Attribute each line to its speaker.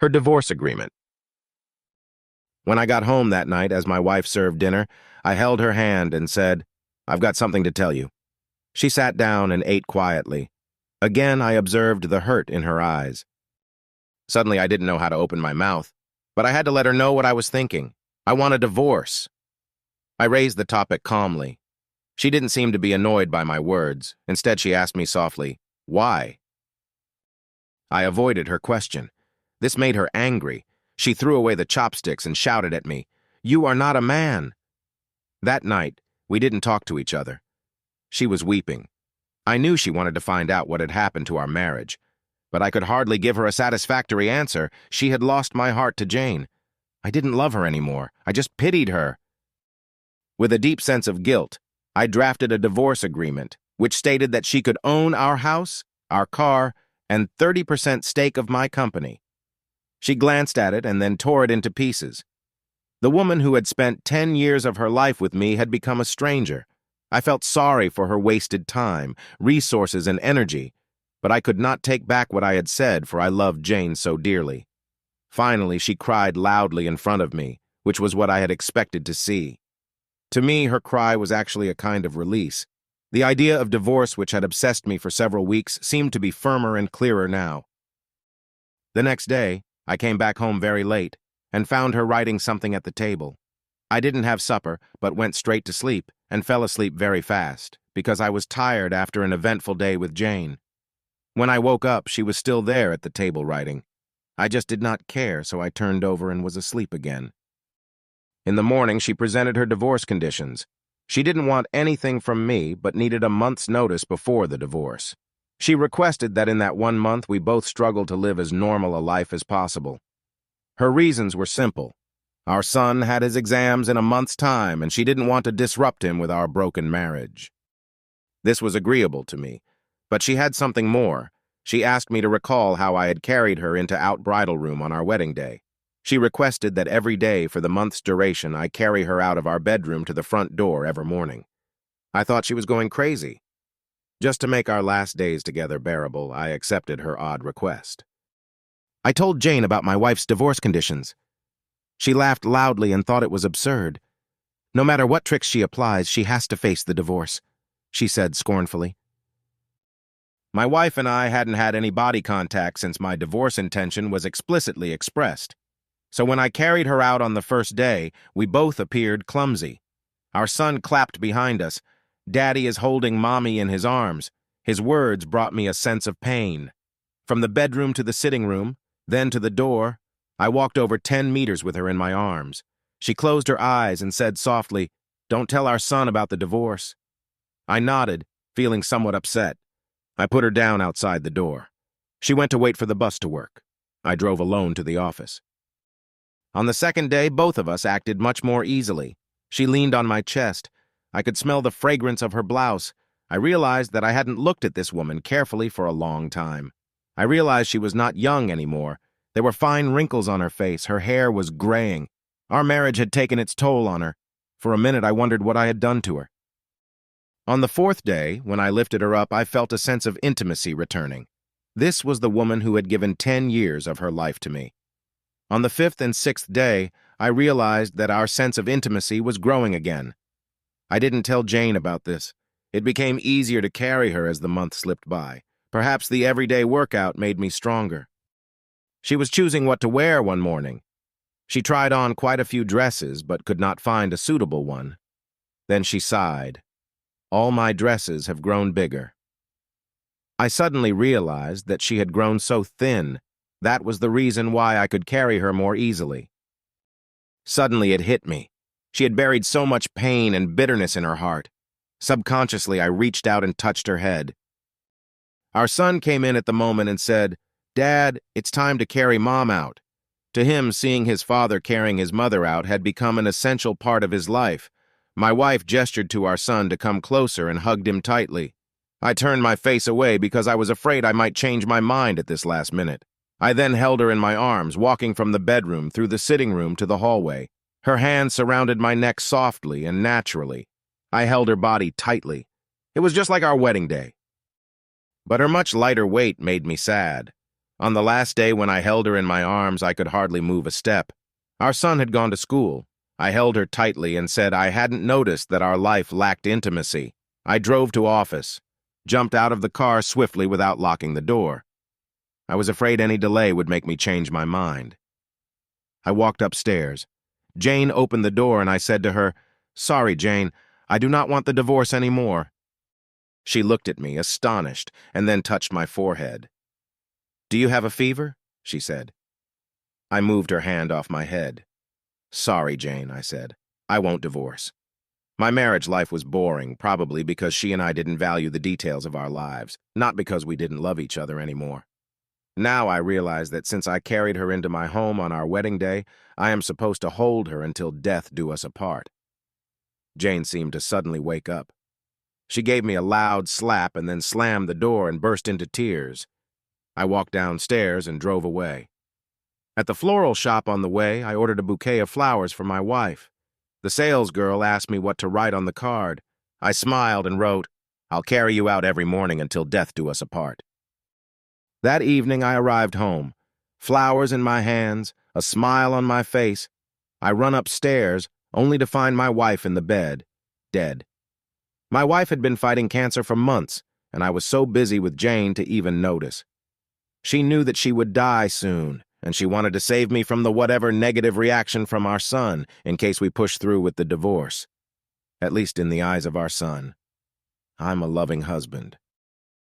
Speaker 1: her divorce agreement. When I got home that night as my wife served dinner, I held her hand and said, "I've got something to tell you." She sat down and ate quietly. Again, I observed the hurt in her eyes. Suddenly, I didn't know how to open my mouth, but I had to let her know what I was thinking. I want a divorce. I raised the topic calmly. She didn't seem to be annoyed by my words. Instead, she asked me softly, "Why?" I avoided her question. This made her angry. She threw away the chopsticks and shouted at me, "You are not a man." That night, we didn't talk to each other. She was weeping. I knew she wanted to find out what had happened to our marriage, but I could hardly give her a satisfactory answer. She had lost my heart to Jane. I didn't love her anymore. I just pitied her. With a deep sense of guilt, I drafted a divorce agreement, which stated that she could own our house, our car, and 30% stake of my company. She glanced at it and then tore it into pieces. The woman who had spent 10 years of her life with me had become a stranger. I felt sorry for her wasted time, resources, and energy, but I could not take back what I had said, for I loved Jane so dearly. Finally, she cried loudly in front of me, which was what I had expected to see. To me, her cry was actually a kind of release. The idea of divorce, which had obsessed me for several weeks, seemed to be firmer and clearer now. The next day, I came back home very late and found her writing something at the table. I didn't have supper, but went straight to sleep and fell asleep very fast because I was tired after an eventful day with Jane. When I woke up, she was still there at the table writing. I just did not care, so I turned over and was asleep again. In the morning, she presented her divorce conditions. She didn't want anything from me, but needed a month's notice before the divorce. She requested that in that 1 month we both struggle to live as normal a life as possible. Her reasons were simple. Our son had his exams in a month's time, and she didn't want to disrupt him with our broken marriage. This was agreeable to me, but she had something more. She asked me to recall how I had carried her into out bridal room on our wedding day. She requested that every day for the month's duration I carry her out of our bedroom to the front door every morning. I thought she was going crazy. Just to make our last days together bearable, I accepted her odd request. I told Jane about my wife's divorce conditions. She laughed loudly and thought it was absurd. No matter what tricks she applies, she has to face the divorce, she said scornfully. My wife and I hadn't had any body contact since my divorce intention was explicitly expressed. So when I carried her out on the first day, we both appeared clumsy. Our son clapped behind us. "Daddy is holding Mommy in his arms." His words brought me a sense of pain. From the bedroom to the sitting room, then to the door, I walked over 10 meters with her in my arms. She closed her eyes and said softly, "Don't tell our son about the divorce." I nodded, feeling somewhat upset. I put her down outside the door. She went to wait for the bus to work. I drove alone to the office. On the second day, both of us acted much more easily. She leaned on my chest. I could smell the fragrance of her blouse. I realized that I hadn't looked at this woman carefully for a long time. I realized she was not young anymore. There were fine wrinkles on her face. Her hair was graying. Our marriage had taken its toll on her. For a minute, I wondered what I had done to her. On the fourth day, when I lifted her up, I felt a sense of intimacy returning. This was the woman who had given 10 years of her life to me. On the fifth and sixth day, I realized that our sense of intimacy was growing again. I didn't tell Jane about this. It became easier to carry her as the month slipped by. Perhaps the everyday workout made me stronger. She was choosing what to wear one morning. She tried on quite a few dresses, but could not find a suitable one. Then she sighed. "All my dresses have grown bigger." I suddenly realized that she had grown so thin. That was the reason why I could carry her more easily. Suddenly it hit me. She had buried so much pain and bitterness in her heart. Subconsciously, I reached out and touched her head. Our son came in at the moment and said, "Dad, it's time to carry Mom out." To him, seeing his father carrying his mother out had become an essential part of his life. My wife gestured to our son to come closer and hugged him tightly. I turned my face away because I was afraid I might change my mind at this last minute. I then held her in my arms, walking from the bedroom through the sitting room to the hallway. Her hands surrounded my neck softly and naturally. I held her body tightly. It was just like our wedding day. But her much lighter weight made me sad. On the last day when I held her in my arms, I could hardly move a step. Our son had gone to school. I held her tightly and said I hadn't noticed that our life lacked intimacy. I drove to office, jumped out of the car swiftly without locking the door. I was afraid any delay would make me change my mind. I walked upstairs. Jane opened the door and I said to her, "Sorry, Jane, I do not want the divorce anymore." She looked at me, astonished, and then touched my forehead. "Do you have a fever?" she said. I moved her hand off my head. "Sorry, Jane," I said. "I won't divorce." My marriage life was boring, probably because she and I didn't value the details of our lives, not because we didn't love each other anymore. Now I realize that since I carried her into my home on our wedding day, I am supposed to hold her until death do us apart. Jane seemed to suddenly wake up. She gave me a loud slap and then slammed the door and burst into tears. I walked downstairs and drove away. At the floral shop on the way, I ordered a bouquet of flowers for my wife. The sales girl asked me what to write on the card. I smiled and wrote, "I'll carry you out every morning until death do us apart." That evening I arrived home, flowers in my hands, a smile on my face. I run upstairs, only to find my wife in the bed, dead. My wife had been fighting cancer for months, and I was so busy with Jane to even notice. She knew that she would die soon, and she wanted to save me from the whatever negative reaction from our son in case we pushed through with the divorce. At least in the eyes of our son. I'm a loving husband.